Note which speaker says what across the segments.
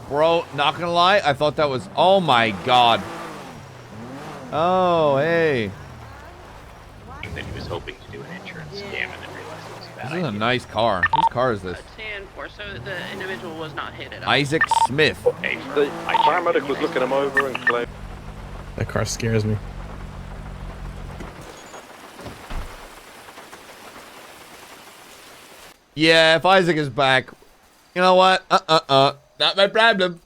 Speaker 1: Bro, not gonna lie, I thought that was, oh my god. Oh, hey.
Speaker 2: That he was hoping to do an insurance scam and then realized it was a bad
Speaker 1: This
Speaker 2: idea.
Speaker 1: is a nice car. Whose car is this?
Speaker 3: 10-4, so the individual was not hit at all.
Speaker 1: Isaac Smith.
Speaker 4: The paramedic was looking him over and claimed.
Speaker 5: That car scares me.
Speaker 1: Yeah, if Isaac is back, you know what? Not my problem.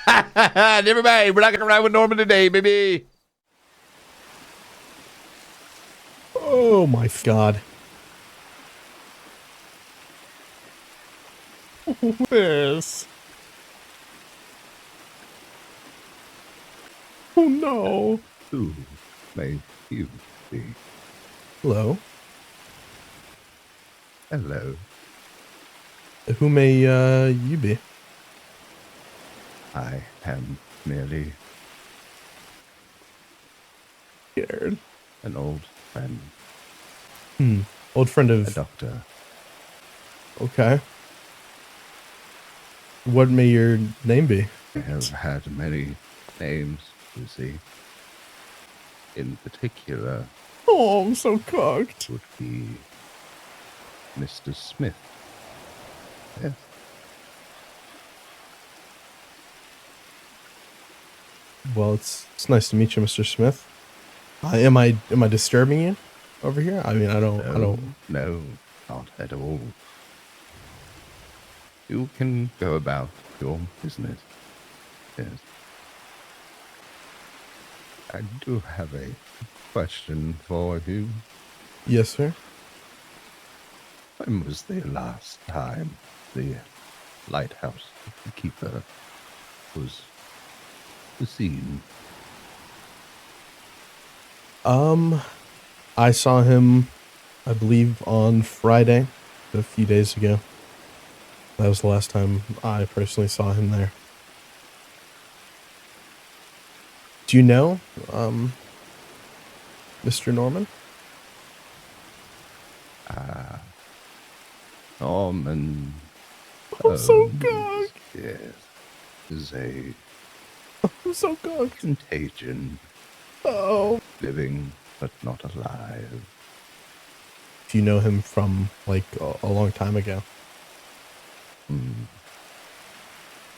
Speaker 1: Never mind. We're not gonna ride with Norman today, baby.
Speaker 5: Oh my god. This. Oh no.
Speaker 6: Who may you be?
Speaker 5: Hello.
Speaker 6: Hello.
Speaker 5: Who may you be?
Speaker 6: I am merely
Speaker 5: Scared.
Speaker 6: an old friend.
Speaker 5: Old friend
Speaker 6: A
Speaker 5: of.
Speaker 6: doctor.
Speaker 5: Okay. What may your name be?
Speaker 6: I have had many names, you see. In particular,
Speaker 5: Oh, I'm so cocked.
Speaker 6: would be Mr. Smith. Yes.
Speaker 5: Well, it's nice to meet you, Mr. Smith. Am I disturbing you over here? I mean, I don't.
Speaker 6: No, not at all. You can go about your business. Yes. I do have a question for you.
Speaker 5: Yes, sir.
Speaker 6: When was the last time the lighthouse keeper was seen?
Speaker 5: I saw him, I believe, on Friday, a few days ago. That was the last time I personally saw him there. Do you know, Mr. Norman?
Speaker 6: Norman.
Speaker 5: I'm so
Speaker 6: Holmes,
Speaker 5: cocked.
Speaker 6: Yes. Is a
Speaker 5: I'm so cocked.
Speaker 6: contagion.
Speaker 5: Oh.
Speaker 6: Living but not alive.
Speaker 5: Do you know him from, like, a long time ago?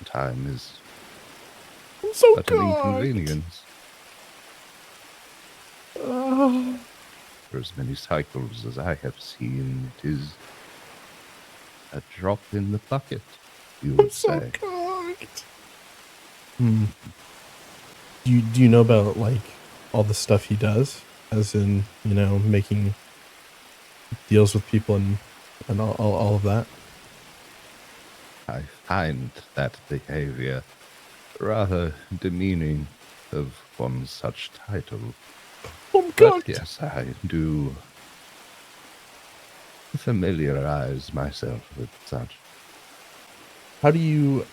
Speaker 6: Time is
Speaker 5: I'm so
Speaker 6: but an
Speaker 5: cocked.
Speaker 6: inconvenience. For as many cycles as I have seen, it is a drop in the bucket, you
Speaker 5: I'm
Speaker 6: would
Speaker 5: so
Speaker 6: say.
Speaker 5: cocked. Do you know about, like, all the stuff he does? As in, you know, making deals with people and all of that?
Speaker 6: I find that behavior rather demeaning of one such title.
Speaker 5: Oh,
Speaker 6: But
Speaker 5: God.
Speaker 6: yes, I do familiarize myself with such.
Speaker 5: How do you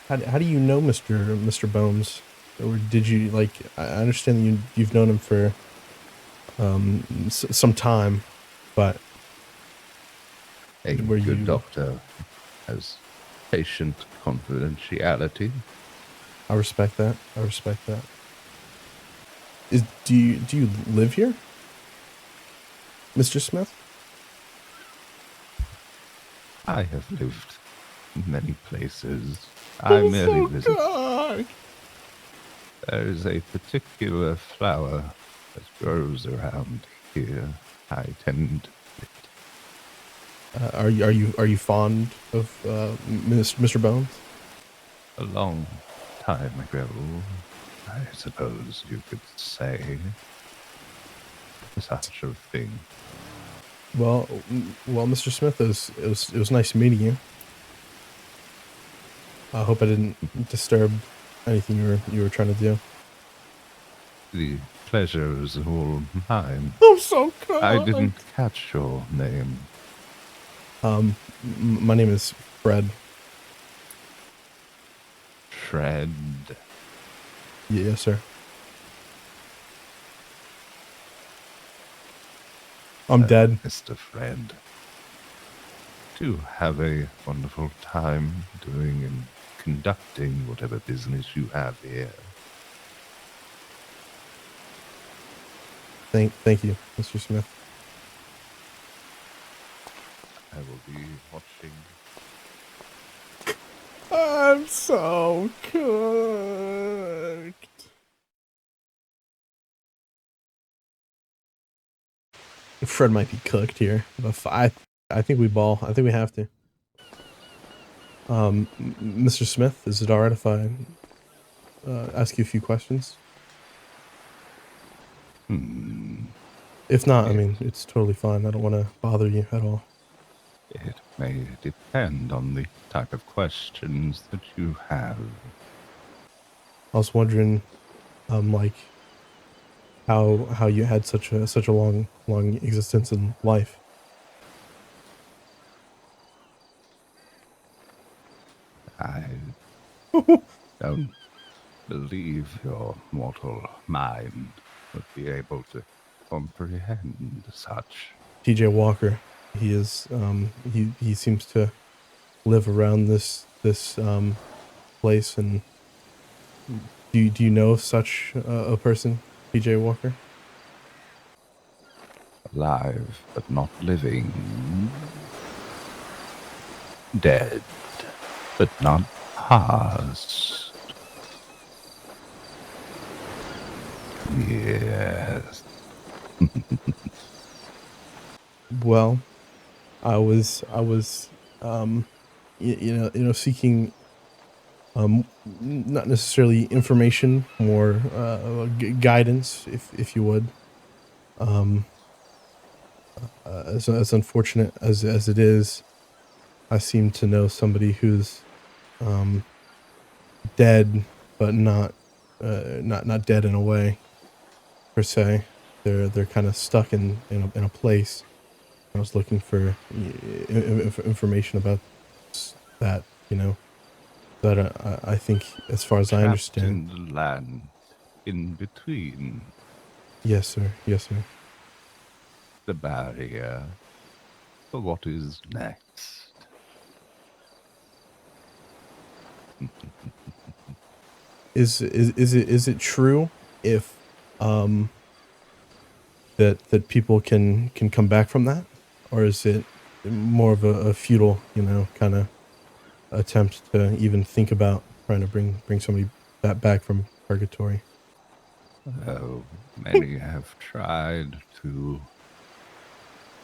Speaker 5: know Mr. Bones? Or did you, like, I understand that you've known him for some time, but
Speaker 6: A
Speaker 5: Were
Speaker 6: good
Speaker 5: you-
Speaker 6: doctor has patient confidentiality.
Speaker 5: I respect that. Do you live here, Mr. Smith?
Speaker 6: I have lived in many places. I merely visit.
Speaker 5: God.
Speaker 6: There is a particular flower that grows around here. I tend
Speaker 5: Are you fond of Mr. Bones?
Speaker 6: a long time ago, I suppose you could say such a thing.
Speaker 5: Well, Mr. Smith, it was nice meeting you. I hope I didn't disturb anything you were trying to do.
Speaker 6: The pleasure is all mine.
Speaker 5: I'm so kind.
Speaker 6: I didn't catch your name.
Speaker 5: My name is Fred.
Speaker 6: Fred.
Speaker 5: Yes, sir. I'm dead.
Speaker 6: Mr. Fred. To have a wonderful time doing and conducting whatever business you have here.
Speaker 5: Thank you, Mr. Smith.
Speaker 6: I will be watching.
Speaker 5: I'm so cooked. Fred might be cooked here, but I think we ball. I think we have to. Mr. Smith, is it alright if I ask you a few questions? If not, I mean, it's totally fine. I don't want to bother you at all.
Speaker 6: It may depend on the type of questions that you have.
Speaker 5: I was wondering, like, how you had such a long existence in life.
Speaker 6: I don't believe your mortal mind would be able to comprehend such.
Speaker 5: TJ Walker, he is he seems to live around this place, and do you know of such a person, TJ Walker?
Speaker 6: Alive, but not living. Dead, but not past. Yes.
Speaker 5: Well, I was you know seeking not necessarily information, more guidance, if you would. As unfortunate as it is, I seem to know somebody who's dead, but not dead in a way per se. They're kind of stuck in a place. I was looking for information about that, you know. But I think, as far as I understand,
Speaker 6: In the land in between
Speaker 5: yes, sir. Yes, sir.
Speaker 6: the barrier for what is next.
Speaker 5: Is it true if that people can come back from that, or is it more of a futile, you know, kind of attempt to even think about trying to bring somebody back from purgatory?
Speaker 6: Oh, many have tried to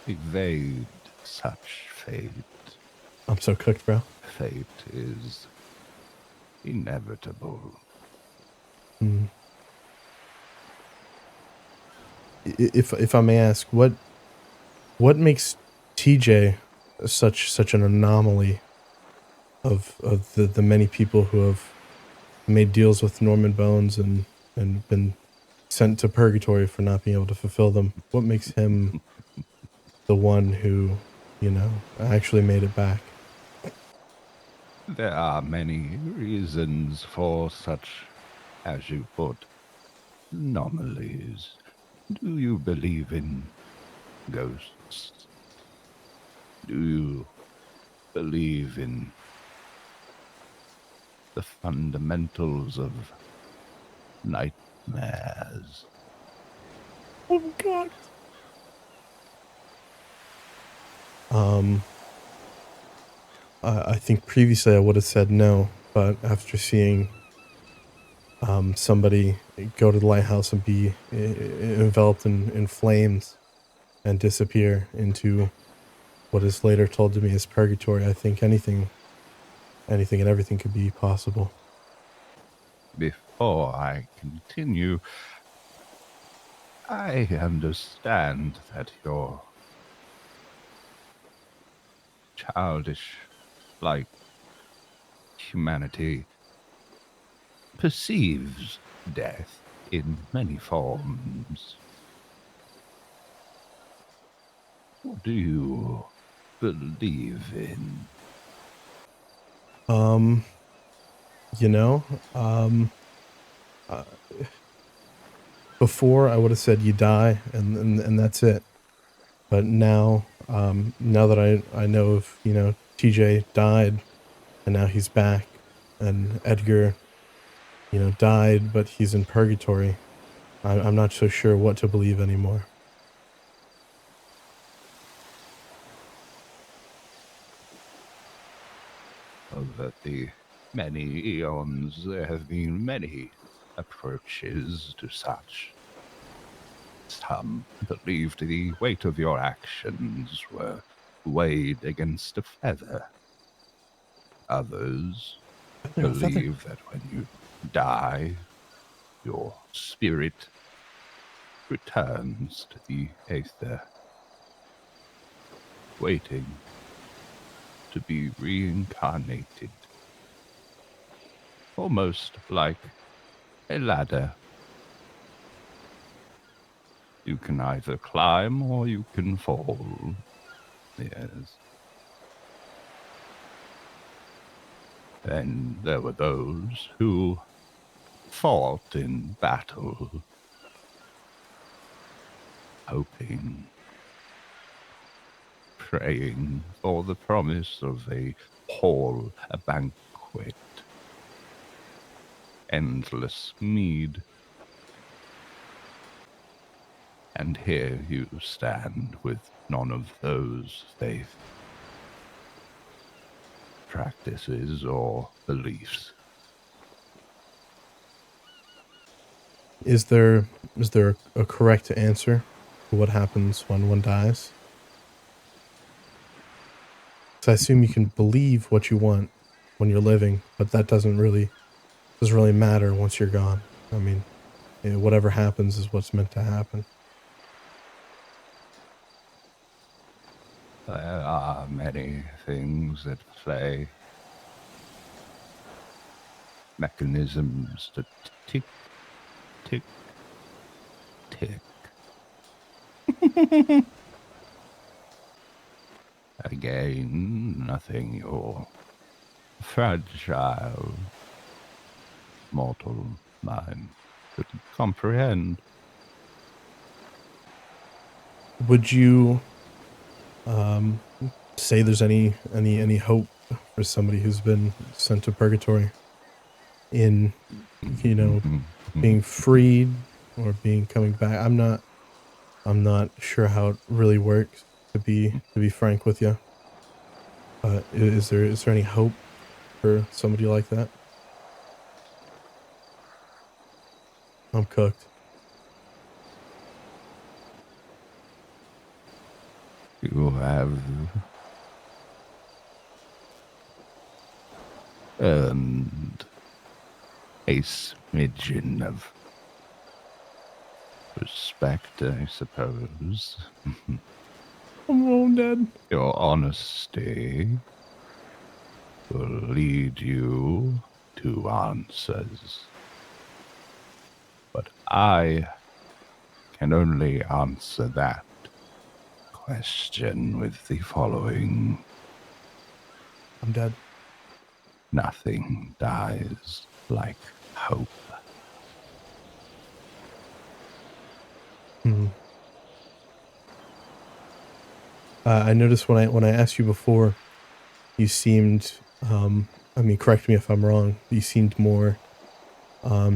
Speaker 6: evade such fate.
Speaker 5: I'm so cooked, bro.
Speaker 6: Fate is inevitable.
Speaker 5: If I may ask, what makes TJ such an anomaly of the many people who have made deals with Norman Bones and been sent to purgatory for not being able to fulfill them? What makes him the one who, you know, actually made it back?
Speaker 6: There are many reasons for such, as you put, anomalies. Do you believe in ghosts? Do you believe in the fundamentals of nightmares?
Speaker 5: Oh my god. I think previously I would have said no, but after seeing somebody go to the lighthouse and be enveloped in flames and disappear into what is later told to me as purgatory, I think anything and everything could be possible.
Speaker 6: Before I continue, I understand that your childish, like humanity, perceives death in many forms. What do you believe in?
Speaker 5: Um, you know, uh, before I would have said you die and that's it. But now, now that I know if, TJ died and now he's back and Edgar, died, but he's in purgatory. I'm not so sure what to believe anymore.
Speaker 6: Over the many eons, there have been many approaches to such. Some believed the weight of your actions were weighed against a feather. Others
Speaker 5: Feather, feather.
Speaker 6: believe that when you die, your spirit returns to the aether, waiting to be reincarnated. Almost like a ladder. You can either climb or you can fall. Yes. Then there were those who fought in battle, hoping, praying for the promise of a hall, a banquet, endless mead. And here you stand with none of those faith practices or beliefs.
Speaker 5: Is there a correct answer to what happens when one dies? So I assume you can believe what you want when you're living, but that doesn't really matter once you're gone. I mean, whatever happens is what's meant to happen.
Speaker 6: There are many things at play. Mechanisms that tick, tick, tick. Again, nothing your fragile mortal mind could comprehend.
Speaker 5: Would you say there's any hope for somebody who's been sent to purgatory in being freed or being coming back? I'm not sure how it really works, to be frank with you. But is there any hope for somebody like that? I'm cooked.
Speaker 6: You have earned a smidgen of respect, I suppose.
Speaker 5: I'm wrong, Dad.
Speaker 6: Your honesty will lead you to answers. But I can only answer that question with the following.
Speaker 5: I'm dead.
Speaker 6: Nothing dies like hope.
Speaker 5: I noticed when I asked you before, you seemed, I mean, correct me if I'm wrong, you seemed more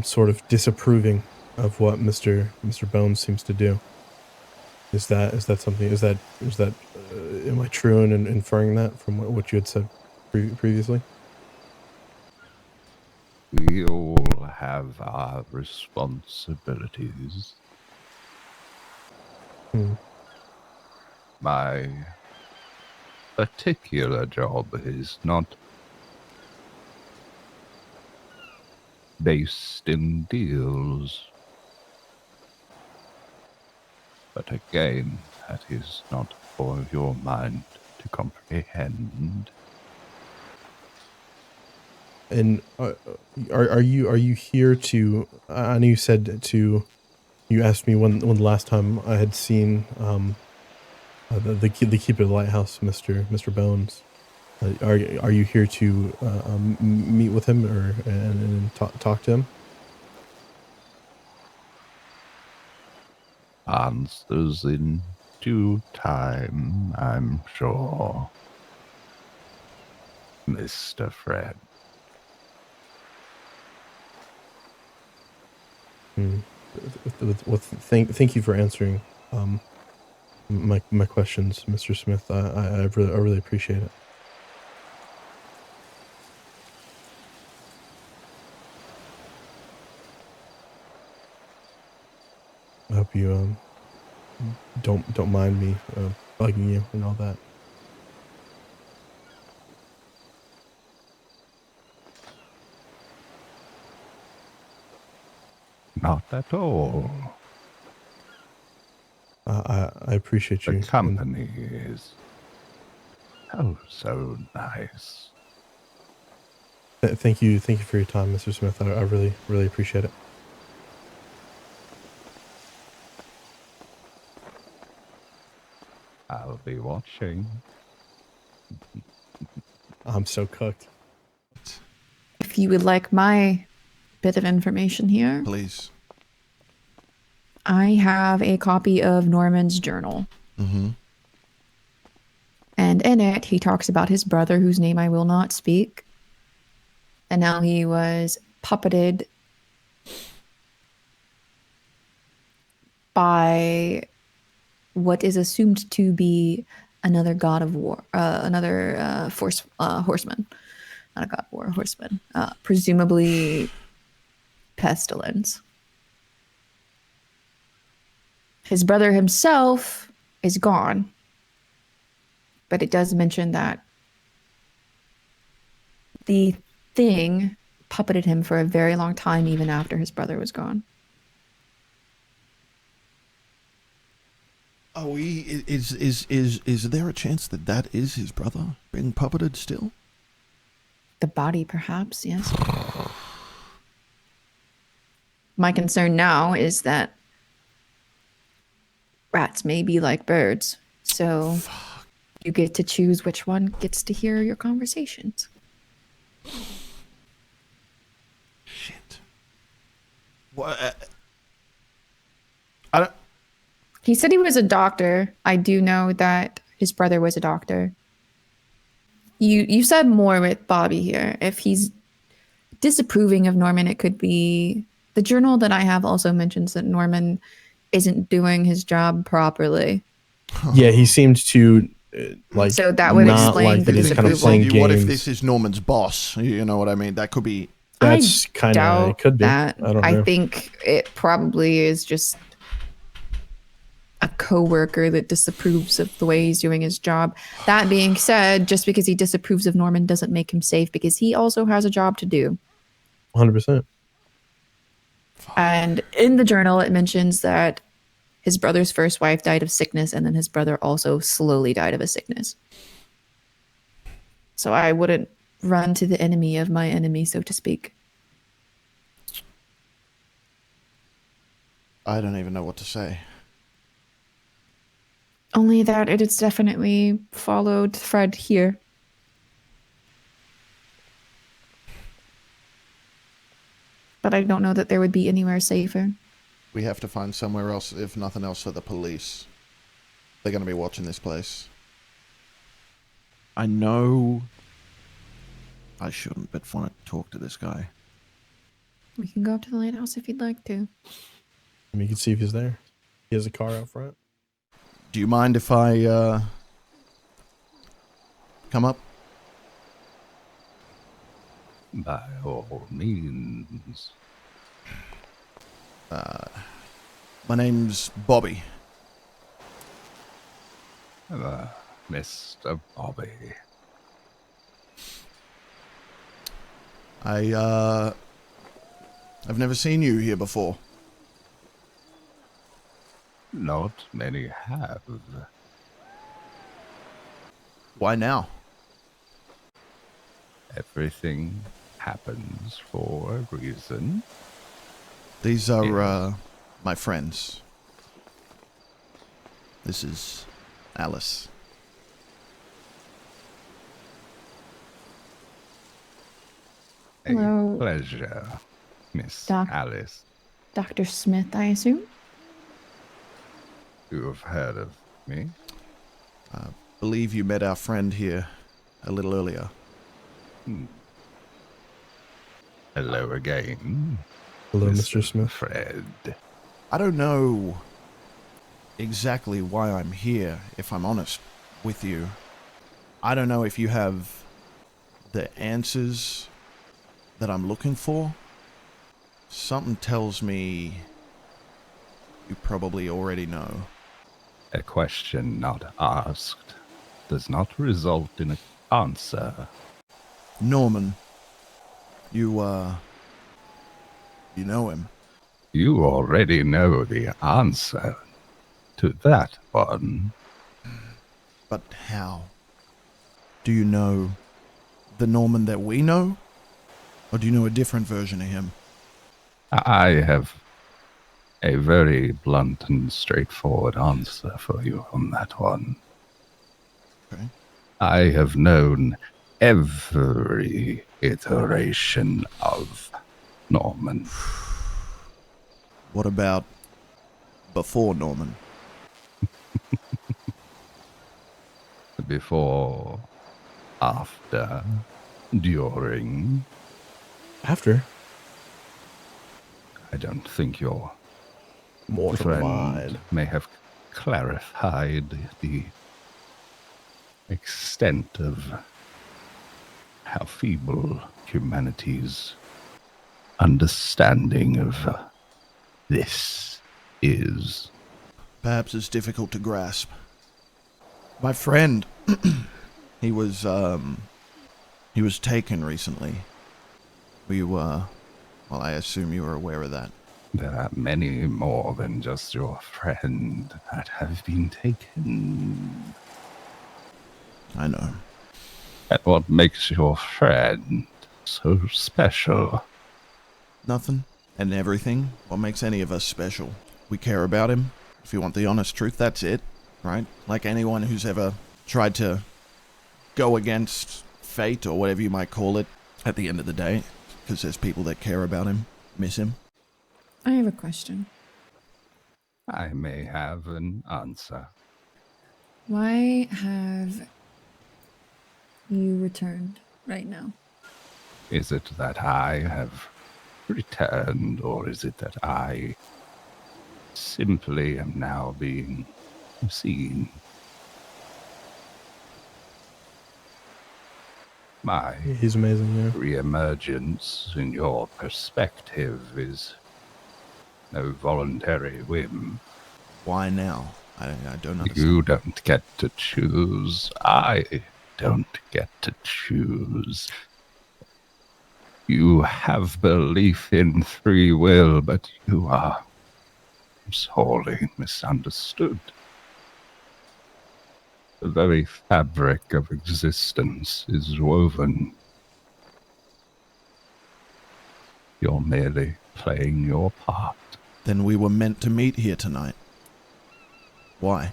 Speaker 5: sort of disapproving of what Mr. Bones seems to do. Is that something? Is that am I true in inferring that from what you had said previously?
Speaker 6: We all have our responsibilities. My particular job is not based in deals. But again, that is not for your mind to comprehend.
Speaker 5: And are you here to? I know you said to. You asked me when the last time I had seen the keeper of the lighthouse, Mr. Bones. Are you here to meet with him and talk to him?
Speaker 6: Answers in due time, I'm sure, Mr. Fred.
Speaker 5: Thank you for answering my questions, Mr. Smith. I really appreciate it. I hope you don't mind me bugging you and all that.
Speaker 6: Not at all.
Speaker 5: I appreciate you.
Speaker 6: The company is so nice.
Speaker 5: Thank you for your time, Mr. Smith. I really appreciate it.
Speaker 6: I'll be watching.
Speaker 5: I'm so cooked.
Speaker 7: If you would like my bit of information here,
Speaker 1: Please.
Speaker 7: I have a copy of Norman's journal.
Speaker 1: Mm-hmm.
Speaker 7: And in it, he talks about his brother, whose name I will not speak, and how he was puppeted by what is assumed to be another god of war, another horseman. Not a god of war, a horseman. Presumably Pestilence. His brother himself is gone, but it does mention that the thing puppeted him for a very long time, even after his brother was gone.
Speaker 1: Oh, is there a chance that is his brother being puppeted still?
Speaker 7: The body, perhaps, yes. My concern now is that rats may be like birds, so you get to choose which one gets to hear your conversations.
Speaker 1: Shit. What? I don't.
Speaker 7: He said he was a doctor. I do know that his brother was a doctor. You said more with Bobby here. If he's disapproving of Norman, it could be... The journal that I have also mentions that Norman isn't doing his job properly.
Speaker 5: Yeah, he seemed to
Speaker 7: so that would
Speaker 5: not
Speaker 7: explain
Speaker 5: like
Speaker 7: the
Speaker 5: that he's kind of
Speaker 7: disapproval.
Speaker 5: playing games.
Speaker 1: What if this is Norman's boss? You know what I mean? That could be.
Speaker 5: That's kind of, it could be.
Speaker 7: That.
Speaker 5: I don't know.
Speaker 7: I think it probably is just a coworker that disapproves of the way he's doing his job. That being said, just because he disapproves of Norman doesn't make him safe, because he also has a job to do.
Speaker 5: 100%.
Speaker 7: And in the journal, it mentions that his brother's first wife died of sickness, and then his brother also slowly died of a sickness. So I wouldn't run to the enemy of my enemy, so to speak.
Speaker 1: I don't even know what to say.
Speaker 7: Only that it has definitely followed Fred here. But I don't know that there would be anywhere safer.
Speaker 1: We have to find somewhere else, if nothing else, for the police. They're going to be watching this place. I know I shouldn't, but want to talk to this guy.
Speaker 7: We can go up to the lighthouse if you'd like to.
Speaker 5: I mean, you can see if he's there. He has a car out front.
Speaker 1: Do you mind if I come up?
Speaker 6: By all means.
Speaker 1: My name's Bobby.
Speaker 6: Mr. Bobby.
Speaker 1: I I've never seen you here before.
Speaker 6: Not many have.
Speaker 1: Why now?
Speaker 6: Everything happens for a reason.
Speaker 1: These are,
Speaker 6: Yeah.
Speaker 1: my friends. This is Alice.
Speaker 7: Hello.
Speaker 6: A pleasure, Miss
Speaker 7: Doc.
Speaker 6: Alice.
Speaker 7: Dr. Smith, I assume?
Speaker 6: You have heard of me?
Speaker 1: Believe you met our friend here a little earlier.
Speaker 6: Hello again,
Speaker 5: Hello, Mr. Smith.
Speaker 6: Fred.
Speaker 1: I don't know exactly why I'm here, if I'm honest with you. I don't know if you have the answers that I'm looking for. Something tells me you probably already know.
Speaker 6: A question not asked does not result in an answer.
Speaker 1: Norman, you know him.
Speaker 6: You already know the answer to that one.
Speaker 1: But how? Do you know the Norman that we know? Or do you know a different version of him?
Speaker 6: I have a very blunt and straightforward answer for you on that one.
Speaker 1: Okay.
Speaker 6: I have known every iteration of Norman.
Speaker 1: What about before Norman?
Speaker 6: Before, after, during.
Speaker 5: After.
Speaker 6: I don't think your
Speaker 5: Mortal
Speaker 6: friend
Speaker 5: mind.
Speaker 6: may have clarified the extent of how feeble humanity's understanding of this is.
Speaker 1: Perhaps it's difficult to grasp. My friend, he was taken recently. Well, I assume you were aware of that.
Speaker 6: There are many more than just your friend that have been taken.
Speaker 1: I know.
Speaker 6: And what makes your friend so special?
Speaker 1: Nothing and everything. What makes any of us special? We care about him. If you want the honest truth, that's it, right? Like anyone who's ever tried to go against fate or whatever you might call it at the end of the day, because there's people that care about him, miss him.
Speaker 7: I have a question.
Speaker 6: I may have an answer.
Speaker 7: Why have you returned right now?
Speaker 6: Is it that I have returned, or is it that I simply am now being seen? My
Speaker 5: He's amazing, yeah.
Speaker 6: reemergence in your perspective is no voluntary whim.
Speaker 1: Why now? I don't understand.
Speaker 6: You don't get to choose. I don't get to choose. You have belief in free will, but you are sorely misunderstood. The very fabric of existence is woven. You're merely playing your part.
Speaker 1: Then we were meant to meet here tonight. Why?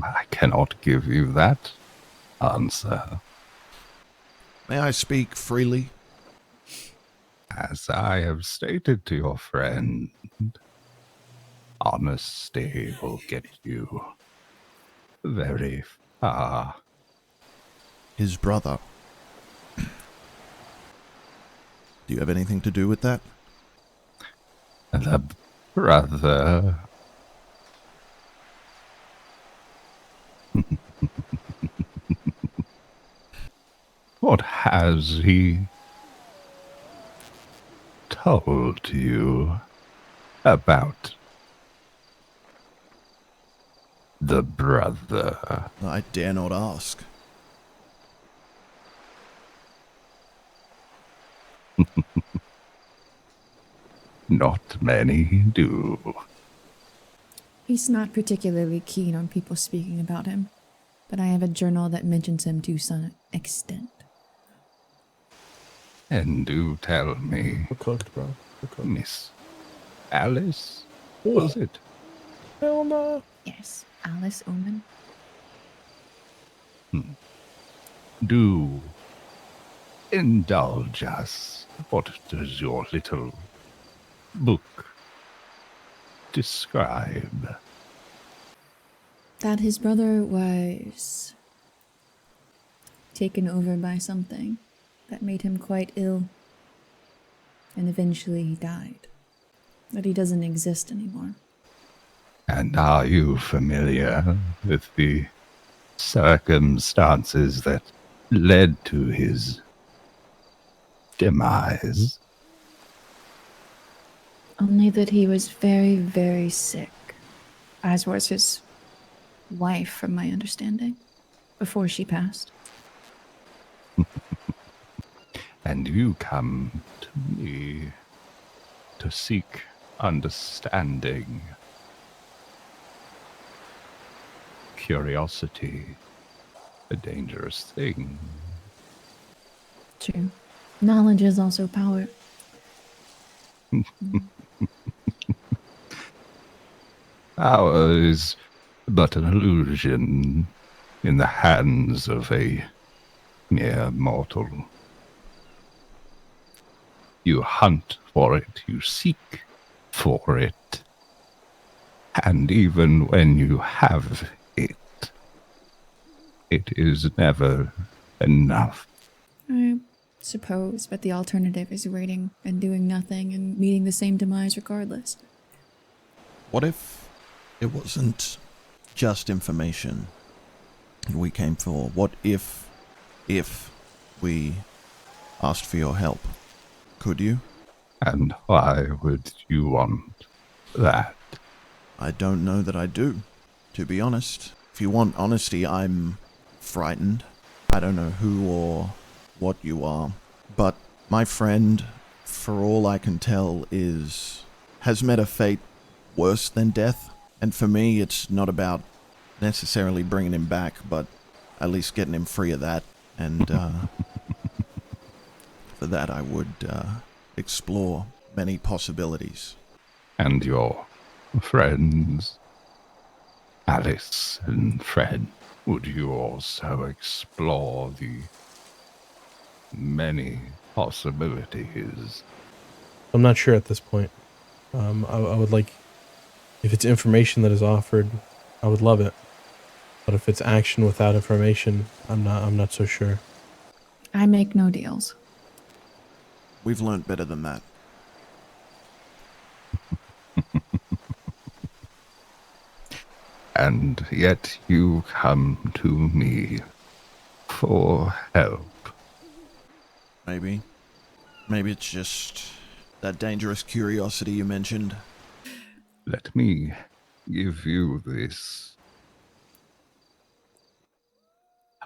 Speaker 6: I cannot give you that answer.
Speaker 1: May I speak freely?
Speaker 6: As I have stated to your friend, honesty will get you very far.
Speaker 1: His brother. Do you have anything to do with that?
Speaker 6: The brother. What has he told you about the brother?
Speaker 1: I dare not ask.
Speaker 6: Not many do.
Speaker 7: He's not particularly keen on people speaking about him, but I have a journal that mentions him to some extent.
Speaker 6: And do tell me,
Speaker 5: We're cooked, bro. We're cooked.
Speaker 6: Miss Alice, was it?
Speaker 5: Hell no.
Speaker 7: Yes, Alice Omen.
Speaker 6: Do indulge us. What does your little book describe?
Speaker 7: That his brother was taken over by something that made him quite ill. And eventually he died. That he doesn't exist anymore.
Speaker 6: And are you familiar with the circumstances that led to his demise?
Speaker 7: Only that he was very, very sick. As was his wife, from my understanding, before she passed.
Speaker 6: And you come to me to seek understanding. Curiosity, a dangerous thing.
Speaker 7: True. Knowledge is also power.
Speaker 6: Power is but an illusion in the hands of a mere mortal. You hunt for it, you seek for it, and even when you have it, it is never enough.
Speaker 7: I suppose, but the alternative is waiting and doing nothing and meeting the same demise regardless.
Speaker 1: What if it wasn't just information we came for? What if we asked for your help? Could you?
Speaker 6: And why would you want that?
Speaker 1: I don't know that I do, to be honest. If you want honesty, I'm frightened. I don't know who or what you are, but my friend, for all I can tell, has met a fate worse than death. And for me, it's not about necessarily bringing him back, but at least getting him free of that. And for that, I would explore many possibilities.
Speaker 6: And your friends, Alice and Fred, would you also explore the many possibilities?
Speaker 5: I'm not sure at this point. I would like, if it's information that is offered, I would love it. But if it's action without information, I'm not so sure.
Speaker 7: I make no deals.
Speaker 1: We've learned better than that.
Speaker 6: And yet you come to me for help.
Speaker 1: Maybe. Maybe it's just that dangerous curiosity you mentioned.
Speaker 6: Let me give you this.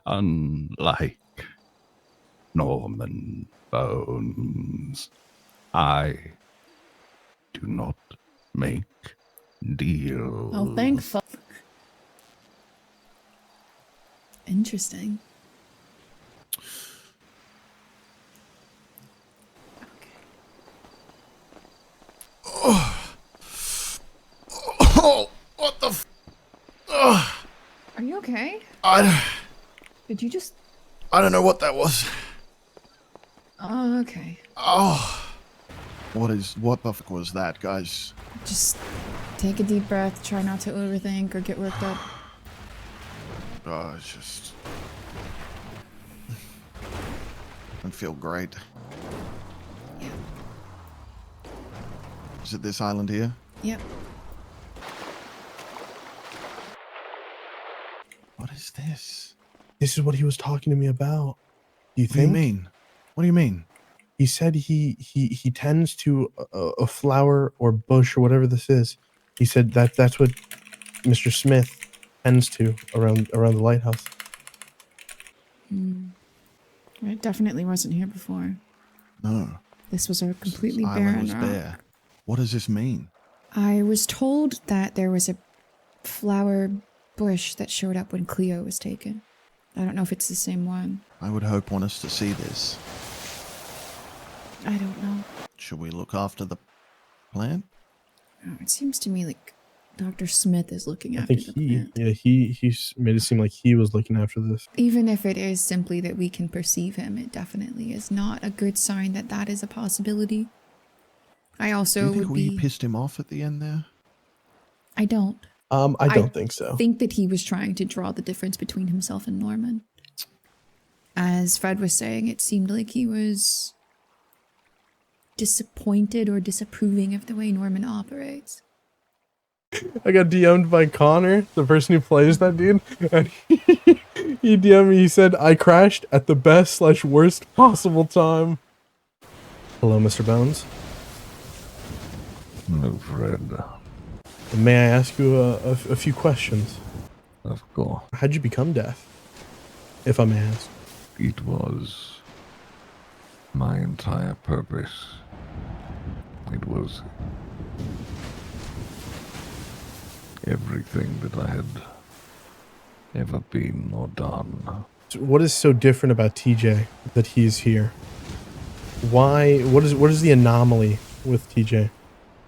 Speaker 6: Unlike Norman Bones, I do not make deals.
Speaker 7: Oh, thankful. Interesting.
Speaker 1: Oh, what the
Speaker 7: Are you okay?
Speaker 1: I
Speaker 7: Did you just...
Speaker 1: don't know what that was.
Speaker 7: Oh, okay.
Speaker 1: Oh. What the fuck was that, guys?
Speaker 7: Just take a deep breath, try not to overthink or get worked up.
Speaker 1: Oh, it's just... I feel great.
Speaker 7: Yeah.
Speaker 1: Is it this island here?
Speaker 7: Yep.
Speaker 1: What is this?
Speaker 5: This is what he was talking to me about. You
Speaker 1: What do you
Speaker 5: think?
Speaker 1: mean? What do you mean?
Speaker 5: He said he tends to a flower or bush or whatever this is. He said that's what Mr. Smith tends to around the lighthouse.
Speaker 7: It definitely wasn't here before.
Speaker 1: No.
Speaker 7: This was a completely
Speaker 1: This island
Speaker 7: barren
Speaker 1: was
Speaker 7: rock.
Speaker 1: bare. What does this mean?
Speaker 7: I was told that there was a flower bush that showed up when Cleo was taken. I don't know if it's the same one.
Speaker 1: I would hope want us to see this.
Speaker 7: I don't know.
Speaker 1: Should we look after the plant?
Speaker 7: Oh, it seems to me like Dr. Smith is looking
Speaker 5: I
Speaker 7: after
Speaker 5: think
Speaker 7: the plant.
Speaker 5: he made it seem like he was looking after this.
Speaker 7: Even if it is simply that we can perceive him, it definitely is not a good sign that that is a possibility. I also
Speaker 1: Do you think
Speaker 7: would
Speaker 1: we
Speaker 7: be...
Speaker 1: pissed him off at the end there?
Speaker 7: I don't.
Speaker 5: I don't think so.
Speaker 7: I think that he was trying to draw the difference between himself and Norman. As Fred was saying, it seemed like he was disappointed or disapproving of the way Norman operates.
Speaker 5: I got DM'd by Connor, the person who plays that dude, and he DM'd me, he said, I crashed at the best/worst possible time. Hello, Mr. Bones.
Speaker 6: No, Fred.
Speaker 5: May I ask you a few questions?
Speaker 6: Of course.
Speaker 5: How'd you become deaf, if I may ask?
Speaker 6: It was my entire purpose. It was everything that I had ever been or done.
Speaker 5: What is so different about TJ that he's here? Why? What is the anomaly with TJ?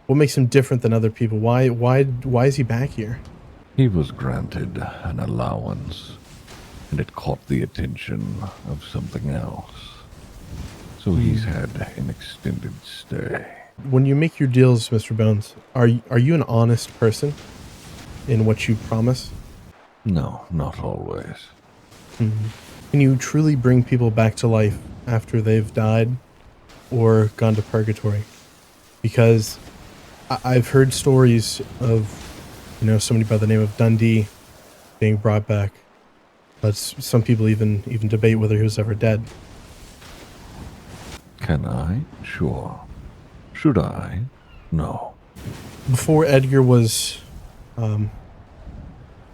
Speaker 5: What makes him different than other people? Why is he back here?
Speaker 6: He was granted an allowance, and it caught the attention of something else. So he's had an extended stay.
Speaker 5: When you make your deals, Mr. Bones, are you an honest person in what you promise?
Speaker 6: No, not always.
Speaker 5: Can you truly bring people back to life after they've died or gone to purgatory? Because I've heard stories of, somebody by the name of Dundee being brought back, but some people even debate whether he was ever dead.
Speaker 6: Can I? Sure. Should I? No.
Speaker 5: Before Edgar was, I'm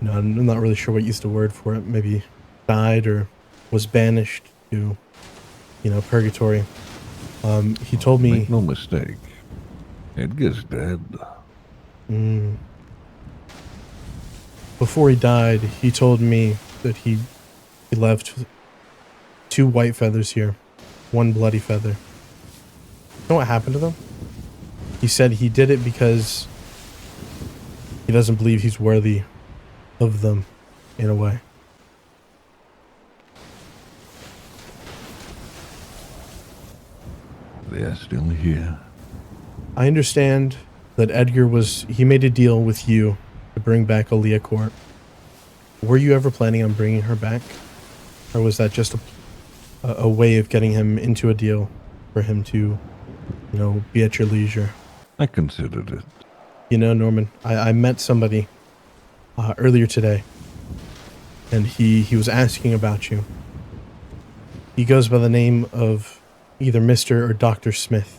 Speaker 5: not really sure what used the word for it. Maybe died or was banished to, purgatory. He told me.
Speaker 6: Make no mistake. Edgar's dead.
Speaker 5: Before he died, he told me that he left 2 white feathers here, 1 bloody feather. You know what happened to them? He said he did it because he doesn't believe he's worthy of them, in a way.
Speaker 6: They're still here.
Speaker 5: I understand that Edgar he made a deal with you to bring back Aaliyah Court. Were you ever planning on bringing her back? Or was that just a way of getting him into a deal for him to, be at your leisure?
Speaker 6: I considered it.
Speaker 5: Norman, I met somebody earlier today, and he was asking about you. He goes by the name of either Mr. or Dr. Smith.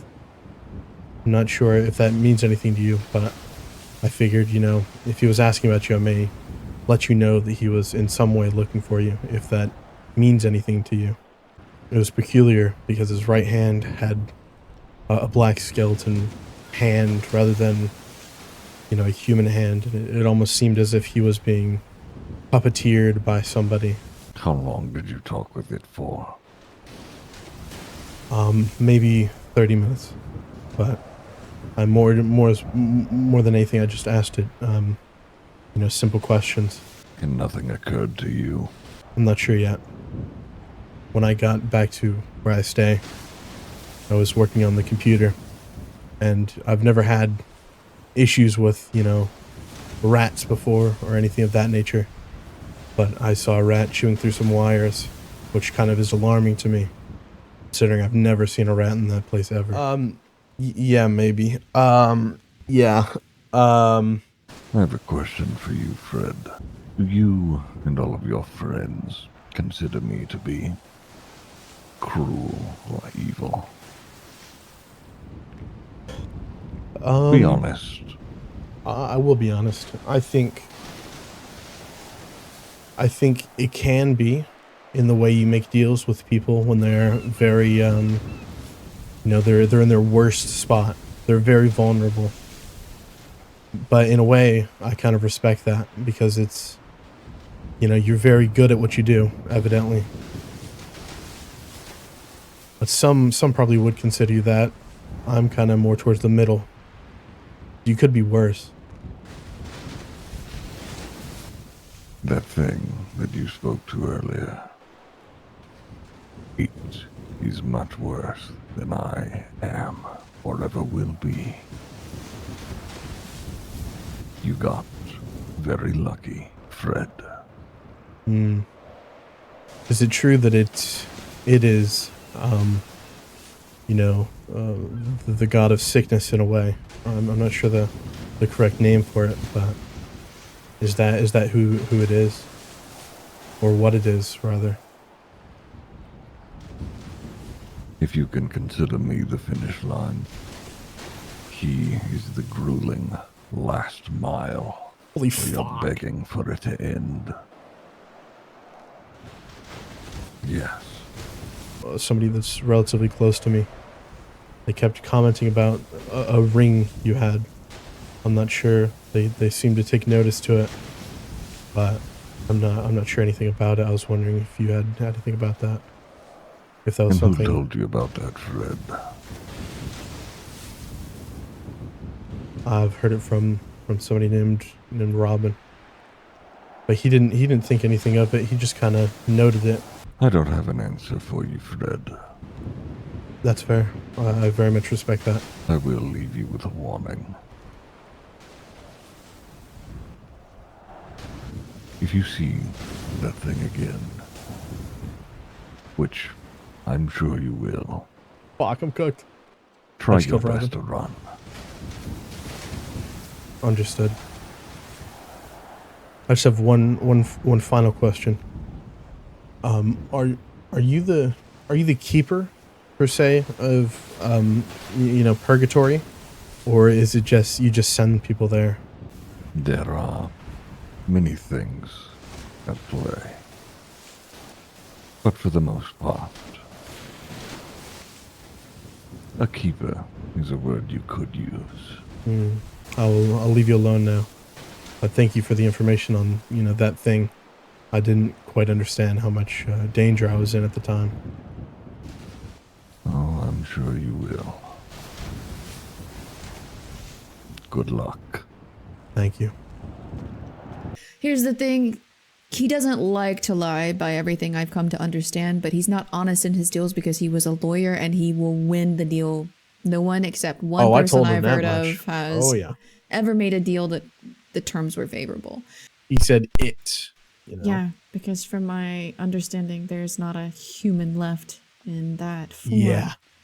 Speaker 5: I'm not sure if that means anything to you, but I figured, if he was asking about you, I may let you know that he was in some way looking for you, if that means anything to you. It was peculiar because his right hand had a black skeleton hand rather than, a human hand. It almost seemed as if he was being puppeteered by somebody.
Speaker 6: How long did you talk with it for?
Speaker 5: Maybe 30 minutes, but I more than anything, I just asked it, simple questions.
Speaker 6: And nothing occurred to you?
Speaker 5: I'm not sure yet. When I got back to where I stay, I was working on the computer, and I've never had issues with, rats before or anything of that nature. But I saw a rat chewing through some wires, which kind of is alarming to me, considering I've never seen a rat in that place ever. Yeah, maybe. Yeah.
Speaker 6: I have a question for you, Fred. Do you and all of your friends consider me to be cruel or evil? Be honest.
Speaker 5: I will be honest. I think it can be in the way you make deals with people when they're very You know, they're in their worst spot. They're very vulnerable. But in a way, I kind of respect that because it's, you know, you're very good at what you do, evidently. But some probably would consider you that. I'm kind of more towards the middle. You could be worse.
Speaker 8: That thing that you spoke to earlier. It is much worse than I am or ever will be. You got very lucky, Fred.
Speaker 5: Is it true that it is, you know, the god of sickness in a way? I'm not sure the correct name for it, but is that who it is, or what it is rather?
Speaker 8: If you can consider me the finish line, he is the grueling last mile.
Speaker 5: Holy
Speaker 8: where you're
Speaker 5: fuck!
Speaker 8: begging for it to end. Yes.
Speaker 5: Somebody that's relatively close to me. They kept commenting about a ring you had. I'm not sure. They seemed to take notice to it, but I'm not sure anything about it. I was wondering if you had anything about that. If that was
Speaker 8: And
Speaker 5: something.
Speaker 8: who told you about that, Fred?
Speaker 5: I've heard it from somebody named Robin. But he didn't think anything of it. He just kind of noted it.
Speaker 8: I don't have an answer for you, Fred.
Speaker 5: That's fair. I very much respect that.
Speaker 8: I will leave you with a warning. If you see that thing again, which I'm sure you will,
Speaker 5: Fuck, I'm cooked.
Speaker 8: try
Speaker 5: Let's
Speaker 8: your
Speaker 5: go, Robin.
Speaker 8: best to run.
Speaker 5: Understood. I just have one final question. Are you the keeper, per se, of you know, Purgatory, or is it just you just send people there?
Speaker 8: There are many things at play, but for the most part, a keeper is a word you could use.
Speaker 5: I'll leave you alone now. But thank you for the information on, you know, that thing. I didn't quite understand how much danger I was in at the time.
Speaker 8: Oh, I'm sure you will. Good luck.
Speaker 5: Thank you.
Speaker 7: Here's the thing. He doesn't like to lie, by everything I've come to understand, but he's not honest in his deals because he was a lawyer and he will win the deal. No one except one
Speaker 5: I
Speaker 7: person
Speaker 5: told him
Speaker 7: I've
Speaker 5: that
Speaker 7: heard
Speaker 5: much.
Speaker 7: of has ever made a deal that the terms were favorable.
Speaker 5: He said it. You know?
Speaker 7: Yeah, because from my understanding, there's not a human left in that form.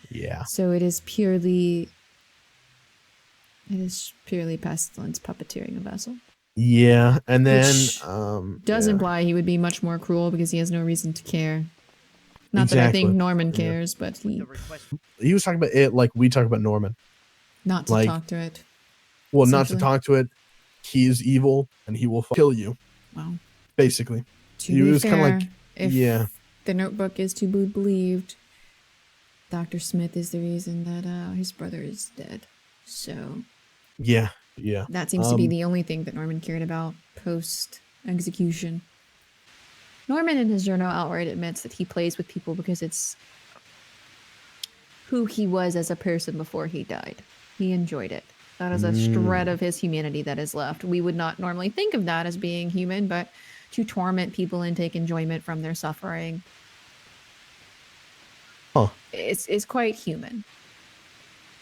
Speaker 5: Yeah.
Speaker 7: So it is purely Pestilence puppeteering a vessel.
Speaker 5: Yeah, and then
Speaker 7: Which does imply he would be much more cruel because he has no reason to care. Not that I think Norman cares, but he
Speaker 5: was talking about it like we talk about Norman.
Speaker 7: not to talk to it.
Speaker 5: Well, not to talk to it. He is evil, and he will kill you.
Speaker 7: Wow.
Speaker 5: Basically,
Speaker 7: To be fair, kind of like, if the Notebook is to be believed, Dr. Smith is the reason that his brother is dead. So
Speaker 5: yeah.
Speaker 7: That seems to be the only thing that Norman cared about post-execution. Norman in his journal outright admits that he plays with people because it's who he was as a person before he died. He enjoyed it. That is a shred of his humanity that is left. We would not normally think of that as being human, but to torment people and take enjoyment from their suffering is quite human.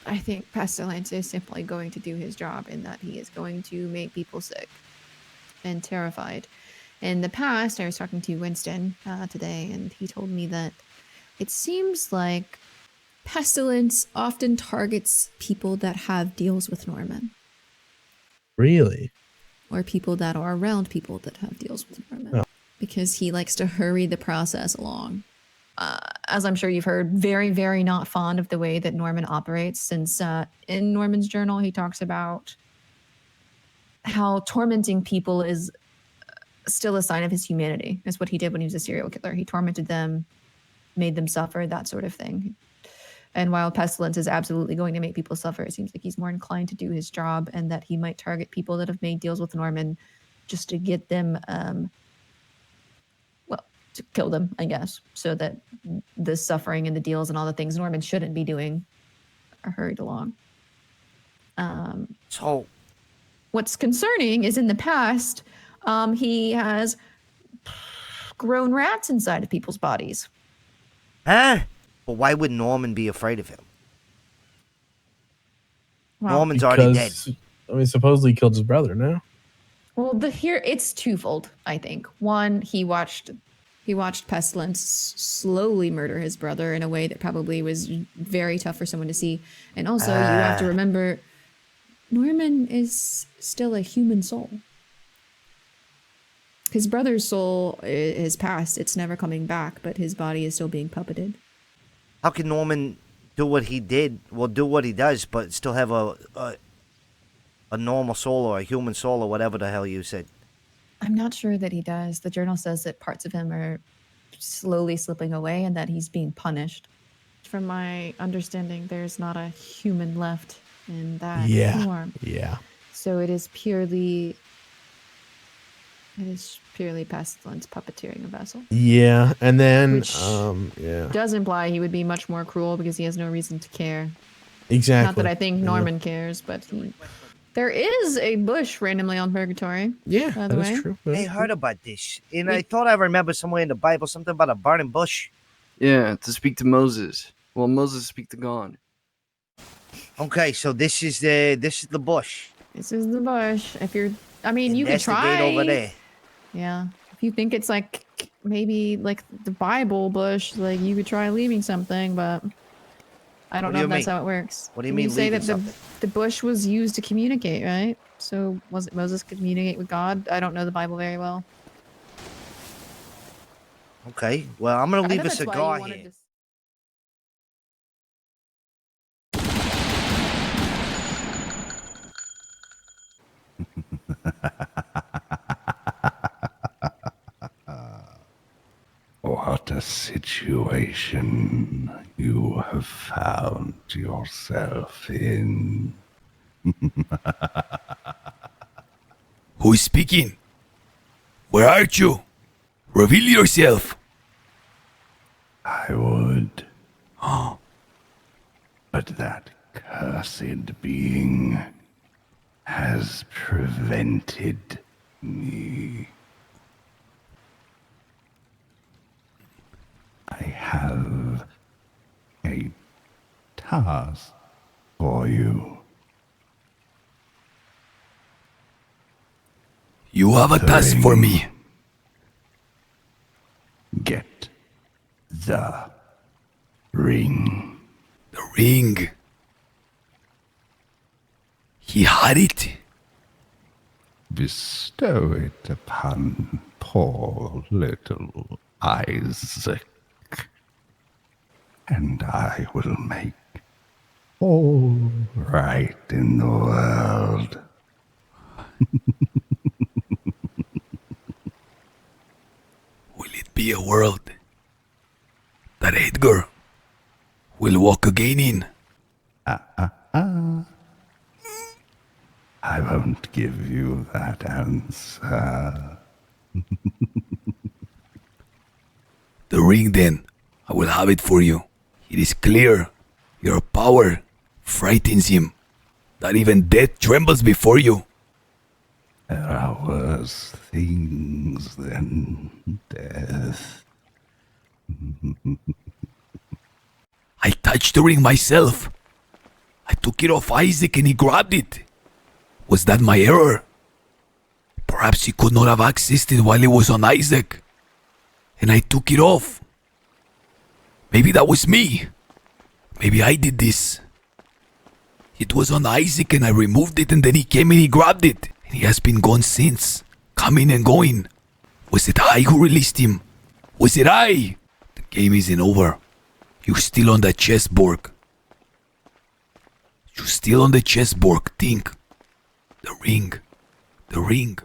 Speaker 7: I think Pestilence is simply going to do his job in that he is going to make people sick and terrified. In the past, I was talking to Winston today, and he told me that it seems like Pestilence often targets people that have deals with Norman.
Speaker 5: Really?
Speaker 7: Or people that are around people that have deals with Norman. Because he likes to hurry the process along. As I'm sure you've heard, very, very not fond of the way that Norman operates, since in Norman's journal, he talks about how tormenting people is still a sign of his humanity. That's what he did when he was a serial killer. He tormented them, made them suffer, that sort of thing. And while Pestilence is absolutely going to make people suffer, it seems like he's more inclined to do his job, and that he might target people that have made deals with Norman just to get them, to kill them, I guess, so that the suffering and the deals and all the things Norman shouldn't be doing are hurried along.
Speaker 9: So,
Speaker 7: what's concerning is in the past, he has grown rats inside of people's bodies.
Speaker 9: huh? But why would Norman be afraid of him?
Speaker 7: Well,
Speaker 9: Norman's already dead.
Speaker 5: I mean, supposedly he killed his brother, no?
Speaker 7: Well, here it's twofold, I think. One, he watched Pestilence slowly murder his brother in a way that probably was very tough for someone to see. And also, you have to remember, Norman is still a human soul. His brother's soul is past. It's never coming back, but his body is still being puppeted.
Speaker 9: How can Norman do what he did? Well, do what he does, but still have a normal soul or a human soul or whatever the hell you said.
Speaker 7: I'm not sure that he does. The journal says that parts of him are slowly slipping away and that he's being punished. From my understanding, there's not a human left in that form.
Speaker 5: Yeah.
Speaker 7: So it is purely Pestilence puppeteering a vessel.
Speaker 5: Yeah, and then
Speaker 7: Which
Speaker 5: yeah.
Speaker 7: does imply he would be much more cruel because he has no reason to care.
Speaker 5: Exactly.
Speaker 7: Not that I think Norman cares, but there is a bush randomly on Purgatory.
Speaker 5: Yeah,
Speaker 7: by the
Speaker 5: that
Speaker 7: way.
Speaker 5: is true.
Speaker 9: I heard about this, and I thought I remember somewhere in the Bible something about a burning bush.
Speaker 10: Yeah, to speak to Moses. Well, Moses speak to God.
Speaker 9: Okay, so this is the bush.
Speaker 7: This is the bush. If you're, I mean,
Speaker 9: And
Speaker 7: you could
Speaker 9: that's the
Speaker 7: try.
Speaker 9: gate over there.
Speaker 7: Yeah. If you think it's like maybe like the Bible bush, like you could try leaving something, but I don't
Speaker 9: What
Speaker 7: know
Speaker 9: do
Speaker 7: if
Speaker 9: you
Speaker 7: that's
Speaker 9: mean?
Speaker 7: how it works.
Speaker 9: What do you
Speaker 7: You
Speaker 9: mean
Speaker 7: say
Speaker 9: leaving
Speaker 7: that
Speaker 9: something?
Speaker 7: the bush was used to communicate, right? So was it Moses communicate with God? I don't know the Bible very well.
Speaker 9: Okay, well, I'm going to
Speaker 7: I know
Speaker 9: leave a
Speaker 7: that's why you
Speaker 9: cigar
Speaker 7: wanted
Speaker 9: here.
Speaker 7: to-
Speaker 8: What a situation you have found yourself in.
Speaker 11: Who is speaking? Where are you? Reveal yourself.
Speaker 8: I would. But that cursed being has prevented me. I have a task for you.
Speaker 11: You have a task for me.
Speaker 8: Get the ring.
Speaker 11: The ring. He had it.
Speaker 8: Bestow it upon poor little Isaac, and I will make all right in the world.
Speaker 11: Will it be a world that Edgar will walk again in?
Speaker 8: I won't give you that answer.
Speaker 11: The ring then, I will have it for you. It is clear. Your power frightens him, that even death trembles before you.
Speaker 8: There are worse things than death.
Speaker 11: I touched the ring myself. I took it off Isaac and he grabbed it. Was that my error? Perhaps he could not have accessed it while it was on Isaac. And I took it off. Maybe that was me. Maybe I did this. It was on Isaac and I removed it and then he came and he grabbed it. And he has been gone since, coming and going. Was it I who released him? Was it I? The game isn't over. You're still on the chessboard. You're still on the chessboard. Think. The ring. The ring.